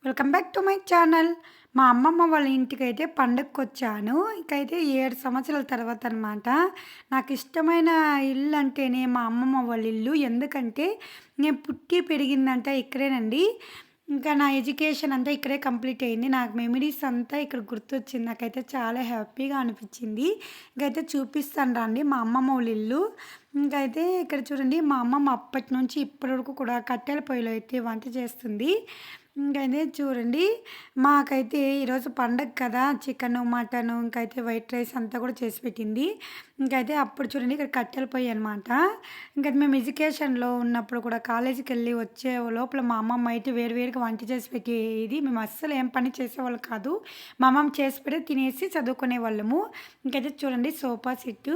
Welcome back to my channel. మా అమ్మమ్మ వాళ్ళ ఇంటికైతే పండగకొచ్చాను. ఇంకైతే 7 సంవత్సరాల తర్వాత అనమాట. నాకిష్టమైన ఇల్లు అంటేనే మా అమ్మమ్మ వాళ్ళ ఇల్లు. ఎందుకంటే నేను పుట్టి పెరిగిందంతా ఇక్కడేనండి. ఇంకా నా ఎడ్యుకేషన్ అంతా ఇక్కడే కంప్లీట్ అయింది. నాకు మెమరీస్ అంతా ఇక్కడ గుర్తొచ్చింది. నాకైతే చాలా హ్యాపీగా అనిపించింది. ఇంకైతే చూపిస్తాను రండి మా అమ్మమ్మ వాళ్ళ ఇల్లు. ఇంకైతే ఇక్కడ చూడండి మా అమ్మమ్మ అప్పటి నుంచి ఇప్పటి వరకు కూడా కట్టెల పొయ్యిలో అయితే వంట చేస్తుంది. ఇంకైతే చూడండి మాకైతే ఈరోజు పండగ కదా! చికెను, మటను ఇంకైతే వైట్ రైస్ అంతా కూడా చేసి పెట్టింది. ఇంకైతే అప్పుడు చూడండి ఇక్కడ కట్టెల పొయ్యి అనమాట. ఇంక మేము ఎడ్యుకేషన్‌లో ఉన్నప్పుడు కూడా కాలేజీకెళ్ళి వచ్చే లోపల మా అమ్మమ్మ అయితే వేరు వేరుగా వంట చేసి పెట్టేది. మేము అస్సలు ఏం పని చేసేవాళ్ళం కాదు. మా అమ్మమ్మ చేసి పెడితే తినేసి చదువుకునేవాళ్ళము. ఇంకైతే చూడండి సోఫా సెట్టు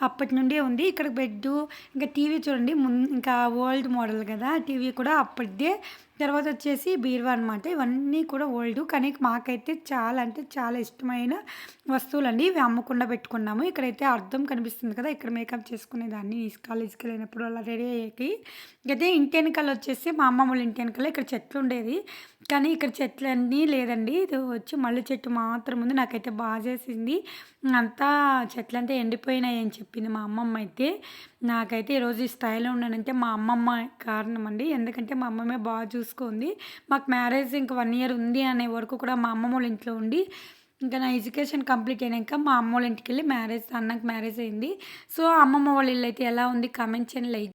అప్పటి నుండే ఉంది. ఇక్కడ బెడ్డు ఇంకా టీవీ చూడండి ఇంకా ఓల్డ్ మోడల్ కదా! టీవీ కూడా అప్పటిదే. తర్వాత వచ్చేసి బీరువా అనమాట. ఇవన్నీ కూడా ఓల్డు. కానీ మాకైతే చాలా అంటే చాలా ఇష్టమైన వస్తువులండి. ఇవి అమ్మకుండా పెట్టుకున్నాము. ఇక్కడైతే అద్దం కనిపిస్తుంది కదా! ఇక్కడ మేకప్ చేసుకునేదాన్ని కాలేజ్‌కి వెళ్ళినప్పుడు అలా రెడీ అయ్యేకి. అయితే ఇంటి వెనకాల వచ్చేసి మా అమ్మమ్మ వాళ్ళ ఇంటి వెనకాల ఇక్కడ చెట్లు ఉండేది. కానీ ఇక్కడ చెట్లన్నీ లేదండి. ఇది వచ్చి మల్లె చెట్టు మాత్రం ఉంది. నాకైతే చేసింది. అంతా చెట్లంతా ఎండిపోయినాయి అని చెప్పింది మా అమ్మమ్మ అయితే. నాకైతే ఈరోజు ఈ స్థాయిలో ఉన్నానంటే మా అమ్మమ్మ కారణం అండి. ఎందుకంటే మా అమ్మమ్మే చూసుకుంది. మాకు మ్యారేజ్ ఇంక 1 ఇయర్ ఉంది అనే వరకు కూడా మా అమ్మమ్మ వాళ్ళ ఇంట్లో ఉండి, ఇంకా నా ఎడ్యుకేషన్ కంప్లీట్ అయినాక మా అమ్మోళ్ళ ఇంటికెళ్ళి అన్నకి మ్యారేజ్ అయింది. సో, అమ్మమ్మ వాళ్ళ ఇల్లు అయితే ఎలా ఉంది కామెంట్ చేయండి. లైక్